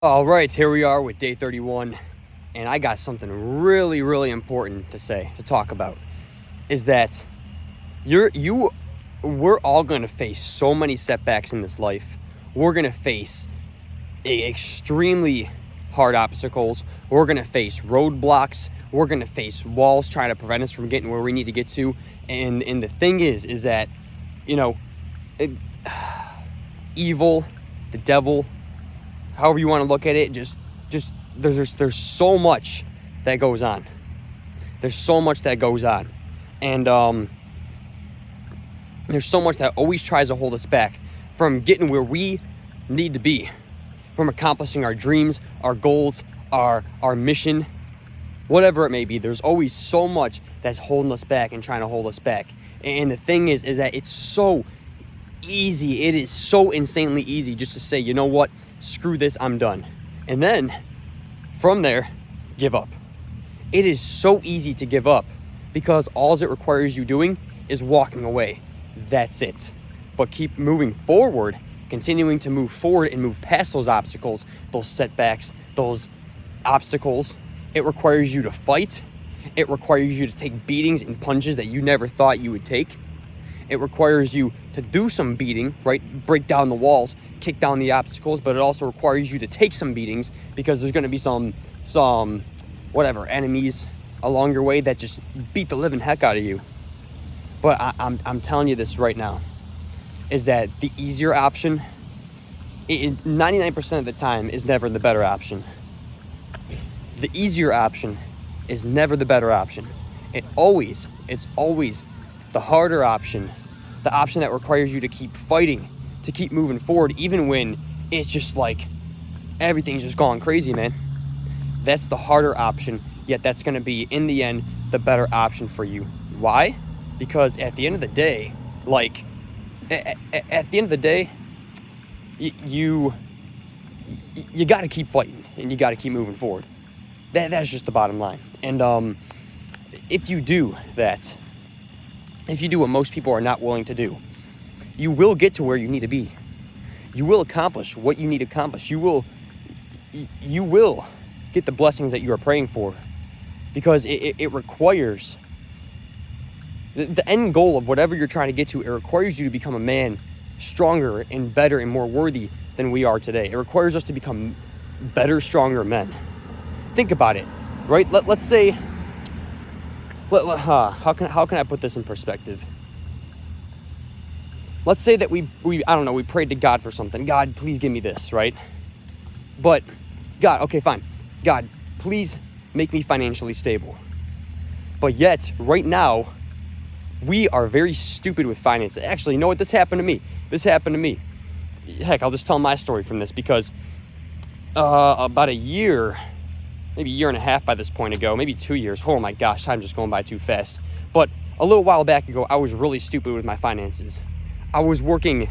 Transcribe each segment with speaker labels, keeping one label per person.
Speaker 1: All right, here we are with day 31, and I got something really, really important to talk about, is that we're all going to face so many setbacks in this life. We're going to face extremely hard obstacles. We're going to face roadblocks. We're going to face walls trying to prevent us from getting where we need to get to. And the thing is that, evil, the devil, however you want to look at it, just there's so much that goes on. There's so much that goes on. And there's so much that always tries to hold us back from getting where we need to be, from accomplishing our dreams, our goals, our mission, whatever it may be. There's always so much that's holding us back and trying to hold us back. And the thing is that it's so easy. It is so insanely easy just to say, you know what? Screw this, I'm done. And then from there, give up. It is so easy to give up because all it requires you doing is walking away. That's it. But keep moving forward, continuing to move forward and move past those obstacles, those setbacks, those obstacles. It requires you to fight. It requires you to take beatings and punches that you never thought you would take. It requires you to do some beating, right? Break down the walls, kick down the obstacles, but it also requires you to take some beatings because there's going to be some enemies along your way that just beat the living heck out of you. But I'm telling you this right now, is that the easier option, 99% of the time, is never the better option. The easier option is never the better option. It's always the harder option, the option that requires you to keep fighting, to keep moving forward, even when it's just like everything's just gone crazy, man. That's the harder option, yet that's going to be, in the end, the better option for you. Why? Because at the end of the day, you got to keep fighting and you got to keep moving forward. That's just the bottom line. And if you do that, if you do what most people are not willing to do, you will get to where you need to be. You will accomplish what you need to accomplish. You will get the blessings that you are praying for, because it requires the end goal of whatever you're trying to get to. It requires you to become a man stronger and better and more worthy than we are today. It requires us to become better, stronger men. Think about it, right? Let's say, how can I put this in perspective? Let's say that we prayed to God for something. God, please give me this, right? But God, okay, fine. God, please make me financially stable. But yet, right now, we are very stupid with finances. Actually, you know what? This happened to me. Heck, I'll just tell my story from this, because about a year, maybe a year and a half by this point ago, maybe 2 years. Oh my gosh, time's just going by too fast. But a little while back ago, I was really stupid with my finances. I was working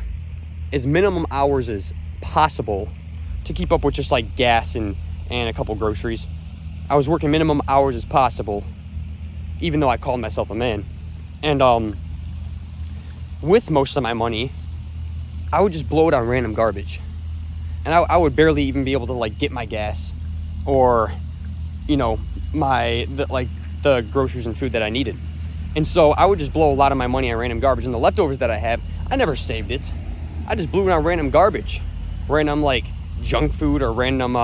Speaker 1: as minimum hours as possible to keep up with just like gas and a couple groceries. I was working minimum hours as possible, even though I called myself a man. And with most of my money, I would just blow it on random garbage. And I would barely even be able to like get my gas or, the groceries and food that I needed. And so I would just blow a lot of my money on random garbage. And the leftovers that I have, I never saved it. I just blew it on random garbage. Random like junk food or random,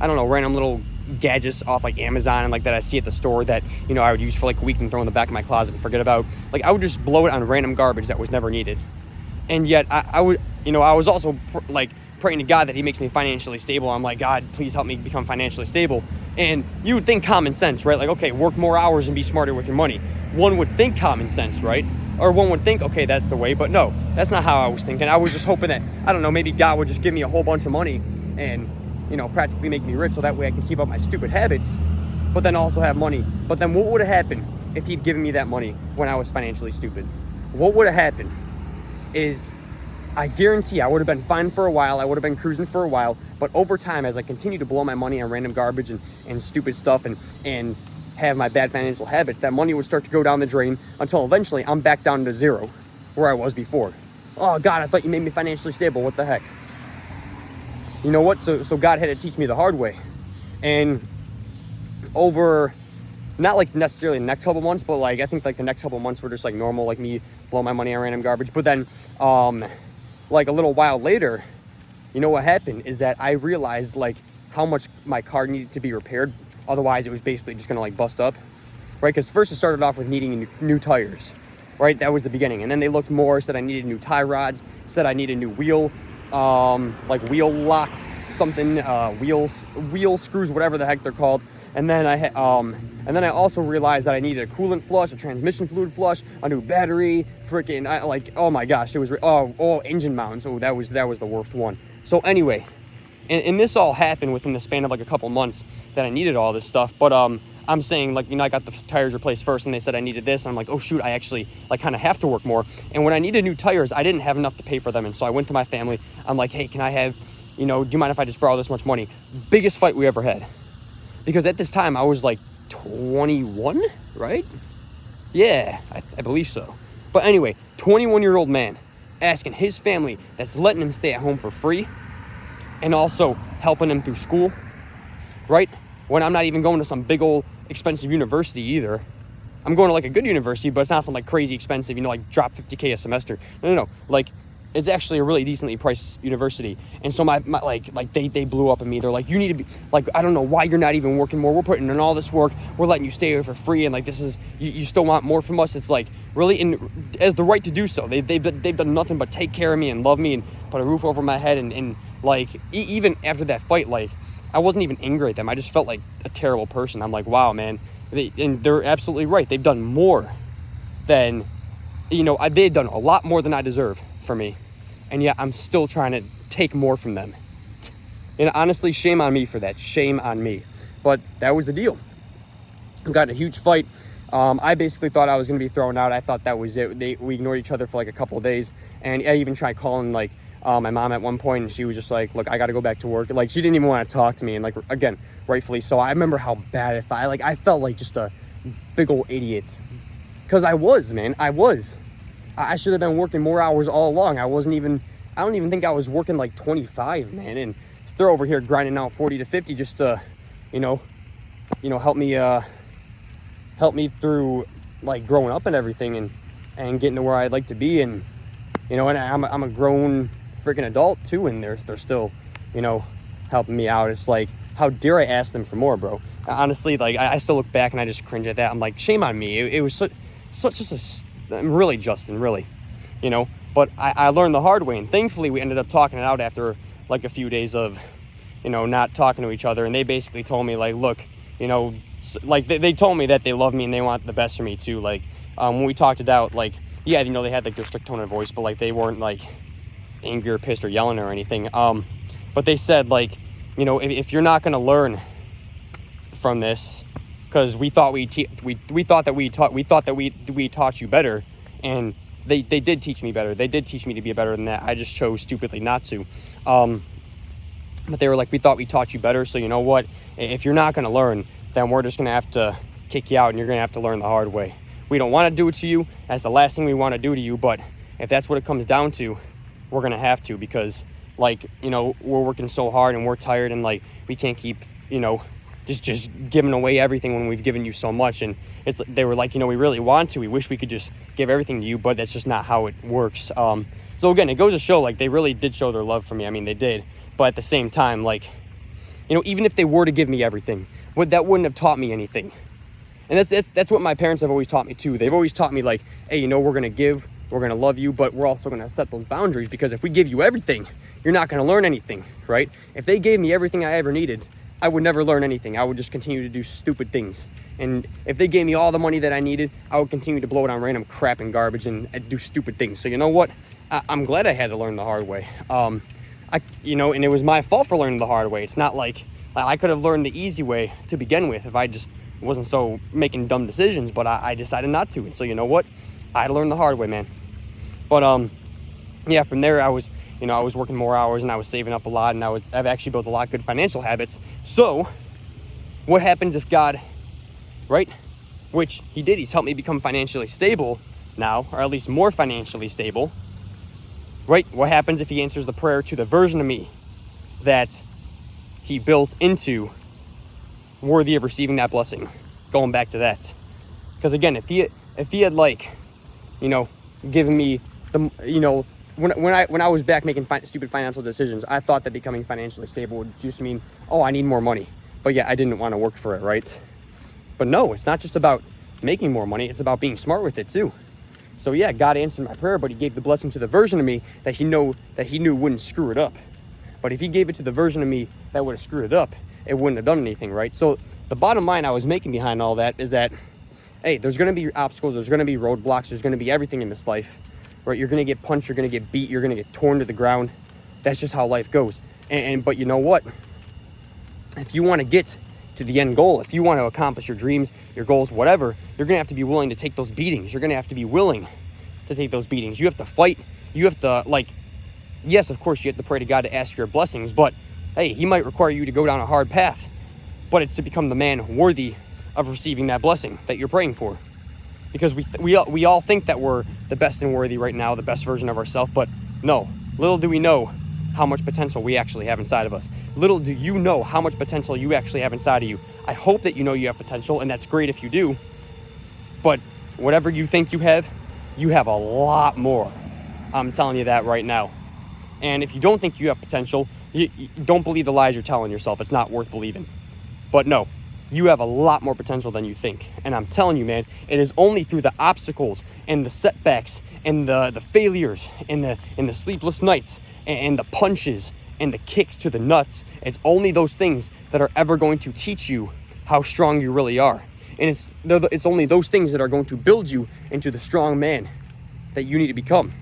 Speaker 1: random little gadgets off like Amazon and like that I see at the store that, I would use for like a week and throw in the back of my closet and forget about. Like I would just blow it on random garbage that was never needed. And yet I was also praying to God that he makes me financially stable. I'm like, God, please help me become financially stable. And you would think common sense, right? Like, okay, work more hours and be smarter with your money. One would think common sense, right? Or one would think, okay, that's the way. But no, that's not how I was thinking. I was just hoping that, maybe God would just give me a whole bunch of money and, practically make me rich so that way I can keep up my stupid habits, but then also have money. But then what would have happened if he'd given me that money when I was financially stupid? What would have happened is, I guarantee I would have been fine for a while. I would have been cruising for a while. But over time, as I continue to blow my money on random garbage and stupid stuff and have my bad financial habits, that money would start to go down the drain until eventually I'm back down to zero where I was before. Oh, God, I thought you made me financially stable. What the heck? you know what? So God had to teach me the hard way. And over, not like necessarily the next couple months, but like I think like the next couple months were just like normal, like me blowing my money on random garbage. But then like a little while later, you know what happened is that I realized like how much my car needed to be repaired. Otherwise it was basically just gonna like bust up, right? Because first it started off with needing new tires, right? That was the beginning. And then they looked more, said I needed new tie rods, said I needed new wheel, like wheel lock something, wheel screws, whatever the heck they're called. And then I also realized that I needed a coolant flush, a transmission fluid flush, a new battery, like, oh my gosh, it was, engine mounts. Oh, that was the worst one. So anyway, and this all happened within the span of like a couple months that I needed all this stuff. But I'm saying, like, you know, I got the tires replaced first and they said I needed this. And I'm like, oh shoot, I actually like kind of have to work more. And when I needed new tires, I didn't have enough to pay for them. And so I went to my family. I'm like, hey, can I have, you know, do you mind if I just borrow this much money? Biggest fight we ever had. Because at this time I was like 21, right? Yeah, I believe so. But anyway, 21-year-old man asking his family that's letting him stay at home for free and also helping him through school, right? When I'm not even going to some big old expensive university either. I'm going to like a good university, but it's not some like crazy expensive, you know, like drop $50K a semester. No. Like, it's actually a really decently priced university. And so my they blew up at me. They're like, you need to be like, I don't know why you're not even working more. We're putting in all this work. We're letting you stay here for free. And like, this is, you still want more from us. It's like really as the right to do so. They've done nothing but take care of me and love me and put a roof over my head. And like, even after that fight, like I wasn't even angry at them. I just felt like a terrible person. I'm like, wow, man. And they're absolutely right. They've done more than, you know, they've done a lot more than I deserve for me. And yet I'm still trying to take more from them. And honestly, shame on me for that. Shame on me. But that was the deal. I got in a huge fight. I basically thought I was going to be thrown out. I thought that was it. We ignored each other for like a couple of days. And I even tried calling like my mom at one point, and she was just like, look, I got to go back to work. Like, she didn't even want to talk to me. And like, again, rightfully so. I remember how bad it felt. Like, I felt like just a big old idiot. Because I was, man. I should have been working more hours all along. I don't even think I was working like 25, man. And they're over here grinding out 40 to 50 just to, you know, help me through like growing up and everything and getting to where I'd like to be. And, you know, and I'm a grown freaking adult too. And they're still, you know, helping me out. It's like, how dare I ask them for more, bro? Honestly, like I still look back and I just cringe at that. I'm like, shame on me. It was such just a, really, Justin, really, you know. But I learned the hard way, and thankfully we ended up talking it out after like a few days of, you know, not talking to each other. And they basically told me like, look, you know, like they told me that they love me and they want the best for me too. Like when we talked it out, like, yeah, you know, they had like their strict tone of voice, but like they weren't like angry or pissed or yelling or anything. But they said like, you know, if you're not going to learn from this, because we thought we thought that we taught you better, and they did teach me better. They did teach me to be better than that. I just chose stupidly not to. But they were like, we thought we taught you better, so you know what? If you're not going to learn, then we're just going to have to kick you out, and you're going to have to learn the hard way. We don't want to do it to you. That's the last thing we want to do to you, but if that's what it comes down to, we're going to have to, because, like, you know, we're working so hard, and we're tired, and, like, we can't keep, you know, just giving away everything when we've given you so much. And they were like, you know, we really want to. We wish we could just give everything to you, but that's just not how it works. So again, it goes to show, like, they really did show their love for me. I mean, they did. But at the same time, like, you know, even if they were to give me everything, that wouldn't have taught me anything. And that's what my parents have always taught me too. They've always taught me, like, hey, you know, we're going to give, we're going to love you, but we're also going to set those boundaries, because if we give you everything, you're not going to learn anything, right? If they gave me everything I ever needed, I would never learn anything. I would just continue to do stupid things. And if they gave me all the money that I needed, I would continue to blow it on random crap and garbage and do stupid things. So you know what? I'm glad I had to learn the hard way. You know, and it was my fault for learning the hard way. It's not like I could have learned the easy way to begin with if I just wasn't so making dumb decisions, but I decided not to. And so you know what? I had to learn the hard way, man. But yeah, from there I was working more hours, and I was saving up a lot, and I've actually built a lot of good financial habits. So what happens if God, right, which he did, he's helped me become financially stable now, or at least more financially stable, right? What happens if he answers the prayer to the version of me that he built into worthy of receiving that blessing. Going back to that, because again, if he had like, given me the, when I was back making stupid financial decisions, I thought that becoming financially stable would just mean, oh, I need more money. But yeah, I didn't want to work for it, right? But no, it's not just about making more money. It's about being smart with it too. So yeah, God answered my prayer, but he gave the blessing to the version of me that he knew wouldn't screw it up. But if he gave it to the version of me that would have screwed it up, it wouldn't have done anything, right? So the bottom line I was making behind all that is that, hey, there's going to be obstacles, there's going to be roadblocks, there's going to be everything in this life, right? You're going to get punched, you're going to get beat, you're going to get torn to the ground. That's just how life goes. But you know what? If you want to get to the end goal, if you want to accomplish your dreams, your goals, whatever, you're going to have to be willing to take those beatings. You're going to have to be willing to take those beatings. You have to fight. You have to, yes, of course, you have to pray to God to ask for your blessings, but hey, he might require you to go down a hard path, but it's to become the man worthy of receiving that blessing that you're praying for. Because we all think that we're the best and worthy right now, the best version of ourselves, but no, little do we know how much potential we actually have inside of us. Little do you know how much potential you actually have inside of you. I hope that you know you have potential, and that's great if you do, but whatever you think you have a lot more. I'm telling you that right now. And if you don't think you have potential, you don't believe the lies you're telling yourself. It's not worth believing. But no, you have a lot more potential than you think. And I'm telling you, man, it is only through the obstacles and the setbacks and the failures and the sleepless nights and the punches and the kicks to the nuts. It's only those things that are ever going to teach you how strong you really are. And it's only those things that are going to build you into the strong man that you need to become.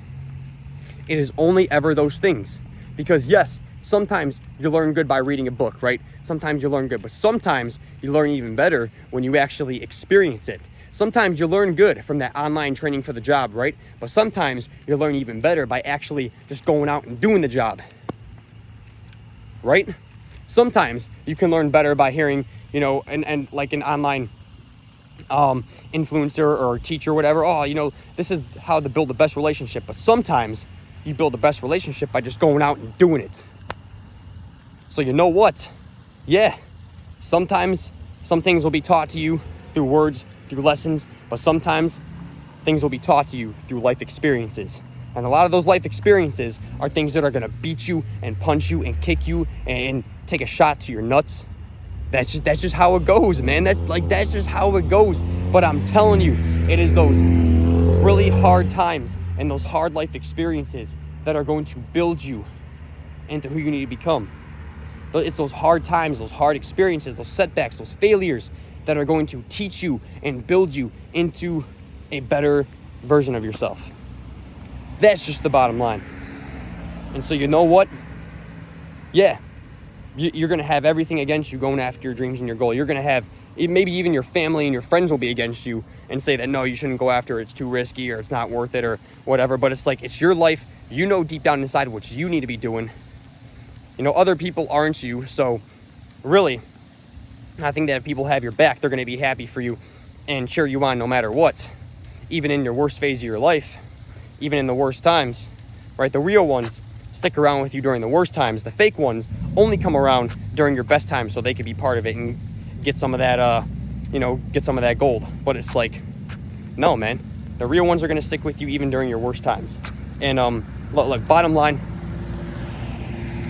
Speaker 1: It is only ever those things. Because yes, sometimes you learn good by reading a book, right? Sometimes you learn good, but sometimes you learn even better when you actually experience it. Sometimes you learn good from that online training for the job, right? But sometimes you learn even better by actually just going out and doing the job, right? Sometimes you can learn better by hearing, and like an online influencer or teacher or whatever, this is how to build the best relationship. But sometimes you build the best relationship by just going out and doing it. So you know what? Yeah, sometimes some things will be taught to you through words, through lessons, but sometimes things will be taught to you through life experiences. And a lot of those life experiences are things that are going to beat you and punch you and kick you and take a shot to your nuts. That's just how it goes, man. That's just how it goes. But I'm telling you, it is those really hard times and those hard life experiences that are going to build you into who you need to become. It's those hard times, those hard experiences, those setbacks, those failures that are going to teach you and build you into a better version of yourself. That's just the bottom line. And so you know what? Yeah, you're going to have everything against you going after your dreams and your goal. You're going to have, maybe even your family and your friends will be against you and say that, no, you shouldn't go after it. It's too risky or it's not worth it or whatever. But it's like, it's your life. You know deep down inside what you need to be doing. Other people aren't you. So really, I think that if people have your back, they're going to be happy for you and cheer you on no matter what. Even in your worst phase of your life, even in the worst times, right? The real ones stick around with you during the worst times. The fake ones only come around during your best times so they could be part of it and get some of that, get some of that gold. But it's like, no, man. The real ones are going to stick with you even during your worst times. And look, bottom line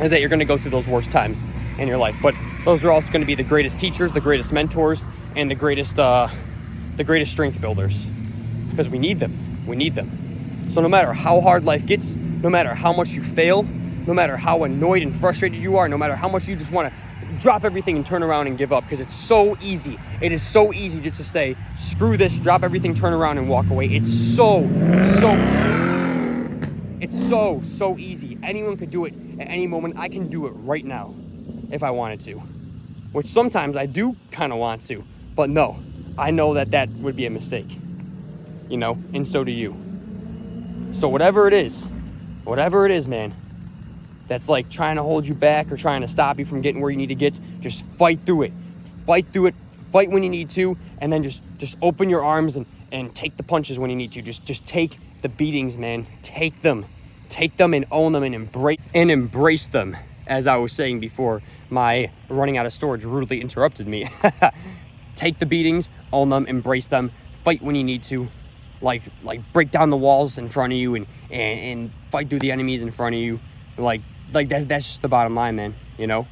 Speaker 1: is that you're going to go through those worst times in your life. But those are also going to be the greatest teachers, the greatest mentors, and the greatest strength builders. Because we need them. We need them. So no matter how hard life gets, no matter how much you fail, no matter how annoyed and frustrated you are, no matter how much you just want to drop everything and turn around and give up, because it's so easy. It is so easy just to say, screw this, drop everything, turn around and walk away. It's so easy. Anyone could do it at any moment. I can do it right now if I wanted to, which sometimes I do kind of want to, but no, I know that would be a mistake, and so do you. So whatever it is, man, that's like trying to hold you back or trying to stop you from getting where you need to get, just fight through it. Fight when you need to, and then just open your arms and take the punches when you need to. Just take the beatings, man. Take them and own them and embrace them. as I was saying before, my running out of storage rudely interrupted me. Take the beatings, own them, embrace them, fight when you need to, like break down the walls in front of you and fight through the enemies in front of you. Like that's just the bottom line, man. You know,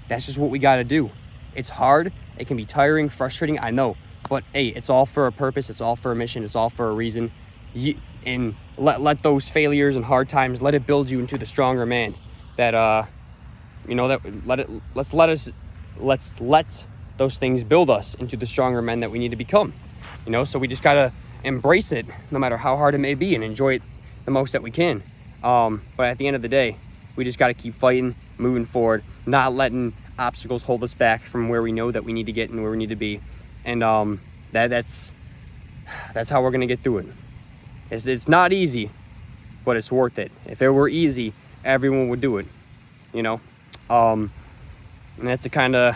Speaker 1: that's just what we got to do. It's hard. It can be tiring, frustrating. I know, but hey, it's all for a purpose. It's all for a mission. It's all for a reason. And let those failures and hard times, let it build you into the stronger man that you know, that let's let those things build us into the stronger men that we need to become. You know, so we just gotta embrace it no matter how hard it may be and enjoy it the most that we can. But at the end of the day, we just gotta keep fighting, moving forward, not letting obstacles hold us back from where we know that we need to get and where we need to be. And that's how we're gonna get through it. It's not easy, but it's worth it. If it were easy, everyone would do it, you know. And that's the kind of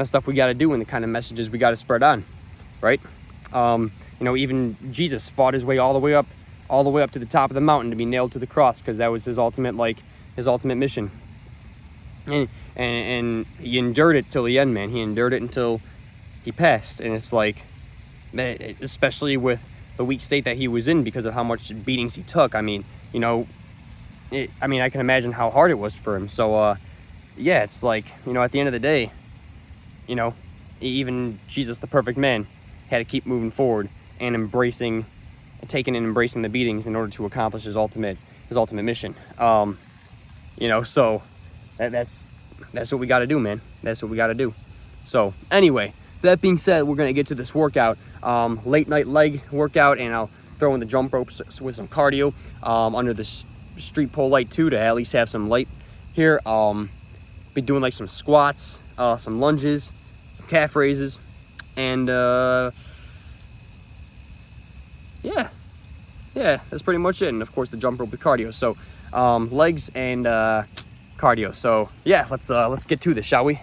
Speaker 1: stuff we got to do, and the kind of messages we got to spread on, right? You know, even Jesus fought his way all the way up to the top of the mountain to be nailed to the cross, because that was his ultimate mission. And he endured it till the end, man. He endured it until he passed. And it's like, especially with the weak state that he was in because of how much beatings he took. I mean, you know, I can imagine how hard it was for him. So, yeah, it's like, you know, at the end of the day, you know, even Jesus, the perfect man, had to keep moving forward and taking and embracing the beatings in order to accomplish his ultimate mission. You know, so that's what we got to do, man. That's what we got to do. So anyway, that being said, we're going to get to this workout, late night leg workout, and I'll throw in the jump ropes with some cardio under the street pole light too, to at least have some light here. Be doing like some squats, some lunges, some calf raises, and yeah, that's pretty much it. And of course the jump rope with cardio. So legs and cardio. So yeah, let's get to this, shall we?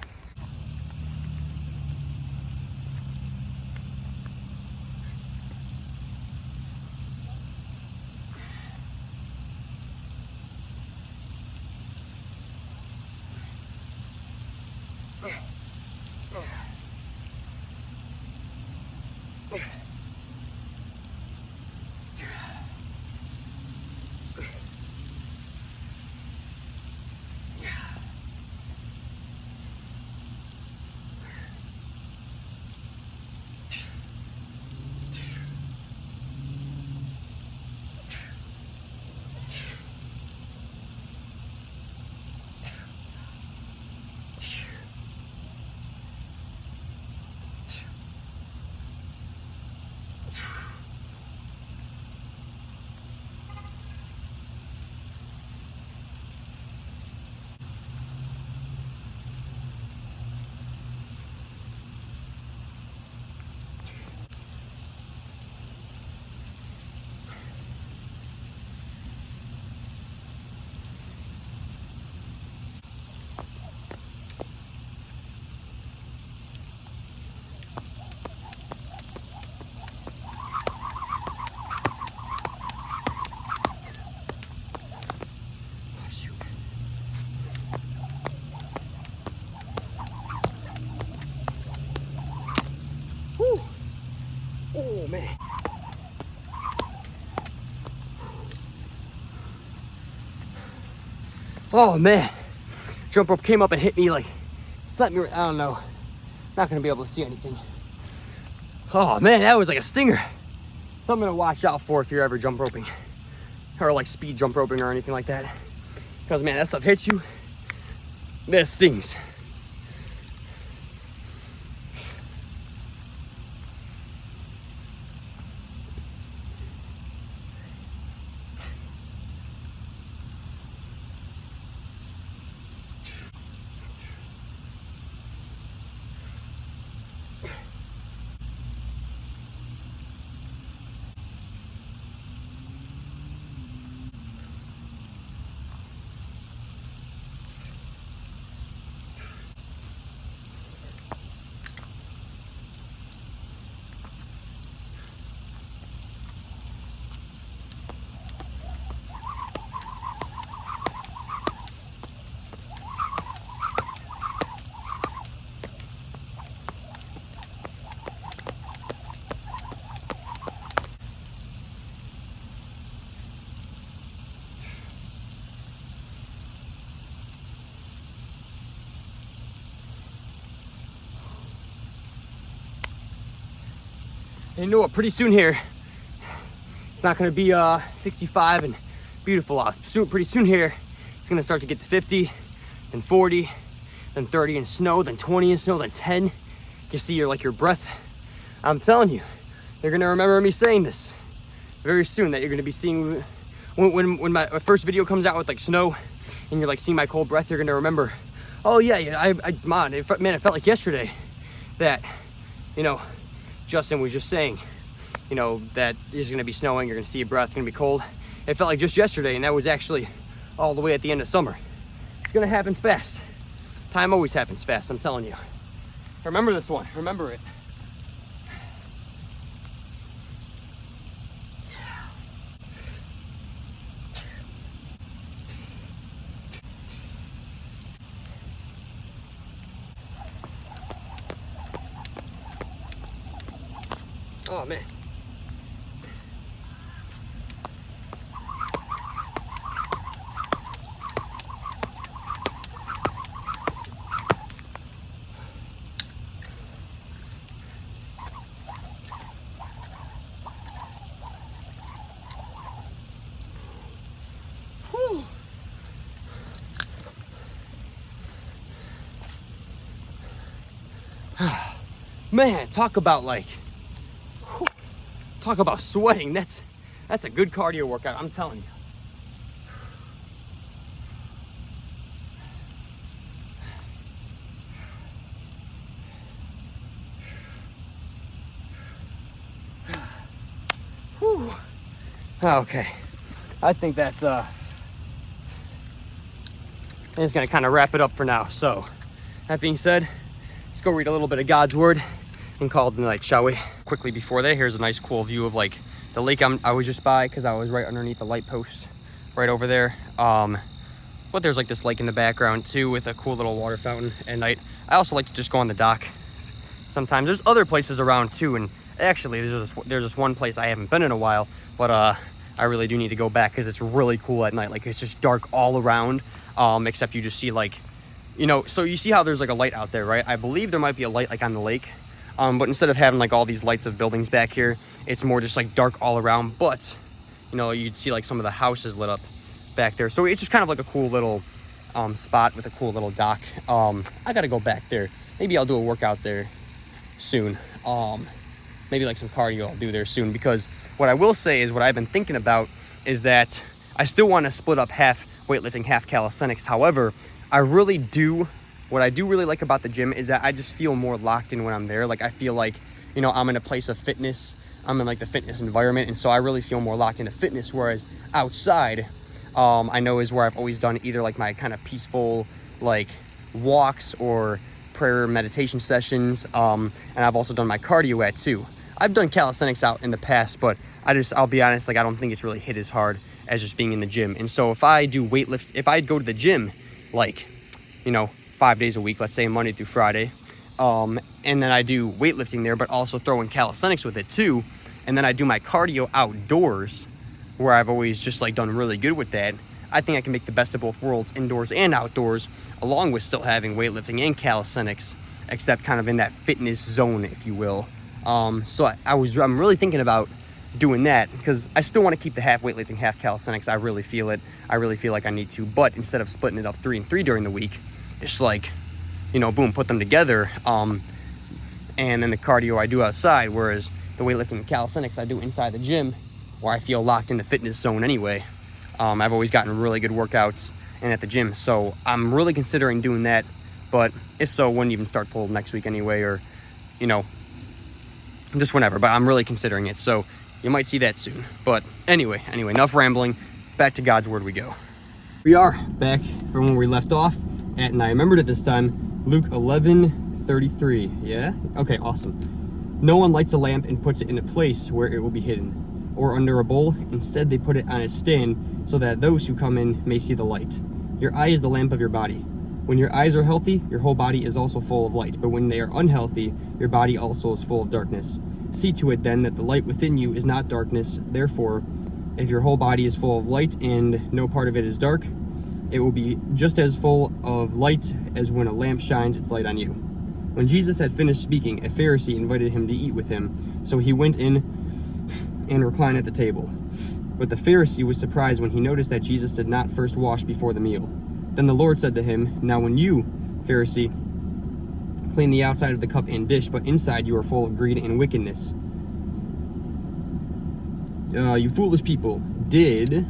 Speaker 1: Oh man. Oh man. Jump rope came up and hit me, like slapped me. I don't know. Not gonna be able to see anything. Oh man, that was like a stinger. Something to watch out for if you're ever jump roping, or like speed jump roping or anything like that. Because man, that stuff hits you. That stings. And you know what? Pretty soon here, it's not going to be 65 and beautiful out. Pretty soon here, it's going to start to get to 50, then 40, then 30 in snow, then 20 in snow, then 10. You see your breath. I'm telling you, they're going to remember me saying this very soon, that you're going to be seeing when my first video comes out with like snow and you're like seeing my cold breath. You're going to remember, oh yeah, it felt like yesterday that, you know, Justin was just saying, you know, that it's going to be snowing, you're going to see your breath, going to be cold. It felt like just yesterday, and that was actually all the way at the end of summer. It's going to happen fast. Time always happens fast, I'm telling you. Remember this one. Remember it. Oh, man. Whew. Man, talk about sweating. That's a good cardio workout, I'm telling you. Whew. Okay, I think that's it's gonna kind of wrap it up for now. So that being said, let's go read a little bit of God's word and call it the night, shall we? Quickly before that, here's a nice cool view of like the lake I was just by, because I was right underneath the light post right over there. But there's like this lake in the background too with a cool little water fountain at night. I also like to just go on the dock sometimes. There's other places around too, and actually there's this one place I haven't been in a while, but I really do need to go back because it's really cool at night. Like, it's just dark all around, except you just see like, you know, so you see how there's like a light out there, right? I believe there might be a light like on the lake. But instead of having like all these lights of buildings back here, it's more just like dark all around. But, you know, you'd see like some of the houses lit up back there. So it's just kind of like a cool little spot with a cool little dock. I got to go back there. Maybe I'll do a workout there soon. Maybe like some cardio I'll do there soon. Because what I will say is, what I've been thinking about is that I still want to split up half weightlifting, half calisthenics. However, what I do really like about the gym is that I just feel more locked in when I'm there. Like, I feel like, you know, I'm in a place of fitness. I'm in like the fitness environment. And so I really feel more locked into fitness. Whereas outside, I know is where I've always done either like my kind of peaceful, like walks or prayer meditation sessions. And I've also done my cardio at too. I've done calisthenics out in the past, but I'll be honest, like, I don't think it's really hit as hard as just being in the gym. And so if I do if I go to the gym, like, you know, 5 days a week, let's say Monday through Friday, and then I do weightlifting there, but also throw in calisthenics with it too, and then I do my cardio outdoors, where I've always just like done really good with that, I think I can make the best of both worlds, indoors and outdoors, along with still having weightlifting and calisthenics, except kind of in that fitness zone, if you will. So I'm really thinking about doing that, because I still want to keep the half weightlifting, half calisthenics. I really feel it. I really feel like I need to, but instead of splitting it up 3 and 3 during the week, it's like, you know, boom, put them together, and then the cardio I do outside, whereas the weightlifting and calisthenics I do inside the gym, where I feel locked in the fitness zone anyway. I've always gotten really good workouts and at the gym, so I'm really considering doing that, but if so, wouldn't even start till next week anyway, or, you know, just whenever, but I'm really considering it, so you might see that soon. But anyway, enough rambling, back to God's word we go. We are back from where we left off. And I remembered it this time, Luke 11:33. Yeah? Okay, awesome. No one lights a lamp and puts it in a place where it will be hidden, or under a bowl. Instead, they put it on a stand so that those who come in may see the light. Your eye is the lamp of your body. When your eyes are healthy, your whole body is also full of light. But when they are unhealthy, your body also is full of darkness. See to it then that the light within you is not darkness. Therefore, if your whole body is full of light and no part of it is dark, it will be just as full of light as when a lamp shines its light on you. When Jesus had finished speaking, a Pharisee invited him to eat with him. So he went in and reclined at the table. But the Pharisee was surprised when he noticed that Jesus did not first wash before the meal. Then the Lord said to him, "Now when you, Pharisee, clean the outside of the cup and dish, but inside you are full of greed and wickedness. You foolish people, did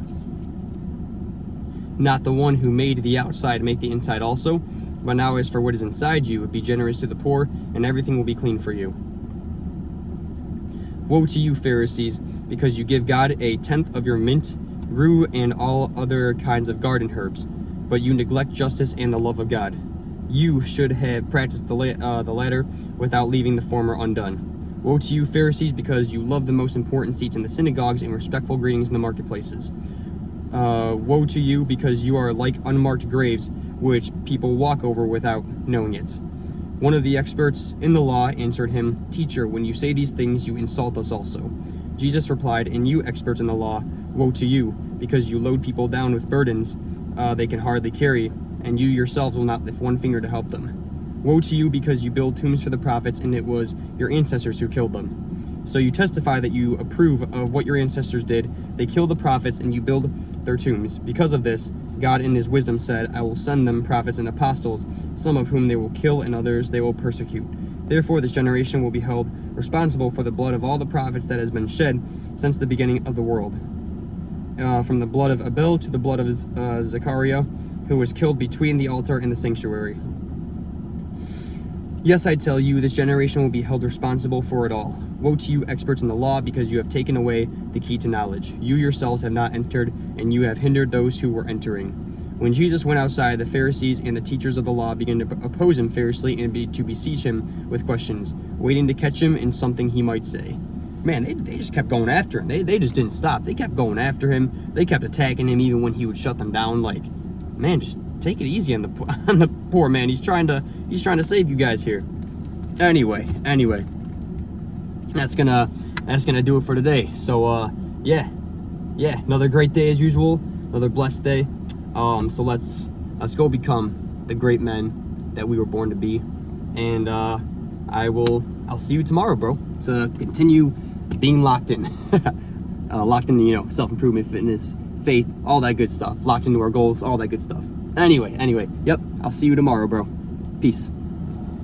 Speaker 1: not the one who made the outside make the inside also? But now as for what is inside you, be generous to the poor, and everything will be clean for you. Woe to you, Pharisees, because you give God a tenth of your mint, rue, and all other kinds of garden herbs, but you neglect justice and the love of God. You should have practiced the latter without leaving the former undone. Woe to you, Pharisees, because you love the most important seats in the synagogues and respectful greetings in the marketplaces. Woe to you, because you are like unmarked graves, which people walk over without knowing it. One of the experts in the law answered him, Teacher, when you say these things, you insult us also. Jesus replied, And you, experts in the law, woe to you, because you load people down with burdens they can hardly carry, and you yourselves will not lift one finger to help them. Woe to you, because you build tombs for the prophets, and it was your ancestors who killed them. So you testify that you approve of what your ancestors did. They killed the prophets, and you build their tombs. Because of this, God in his wisdom said, I will send them prophets and apostles, some of whom they will kill and others they will persecute. Therefore this generation will be held responsible for the blood of all the prophets that has been shed since the beginning of the world. From the blood of Abel to the blood of Zechariah, who was killed between the altar and the sanctuary. Yes, I tell you, this generation will be held responsible for it all. Woe to you, experts in the law, because you have taken away the key to knowledge. You yourselves have not entered, and you have hindered those who were entering. When Jesus went outside, the Pharisees and the teachers of the law began to oppose him fiercely and to beseech him with questions, waiting to catch him in something he might say. Man, they just kept going after him. They just didn't stop. They kept going after him. They kept attacking him even when he would shut them down. Like, man, just take it easy on the poor man. He's trying to save you guys here. Anyway, that's gonna do it for today. So yeah, another great day as usual, another blessed day. So let's go become the great men that we were born to be, and I'll see you tomorrow, bro, to continue being locked in, self-improvement, fitness, faith, all that good stuff, locked into our goals, all that good stuff. Anyway, yep, I'll see you tomorrow, bro. Peace.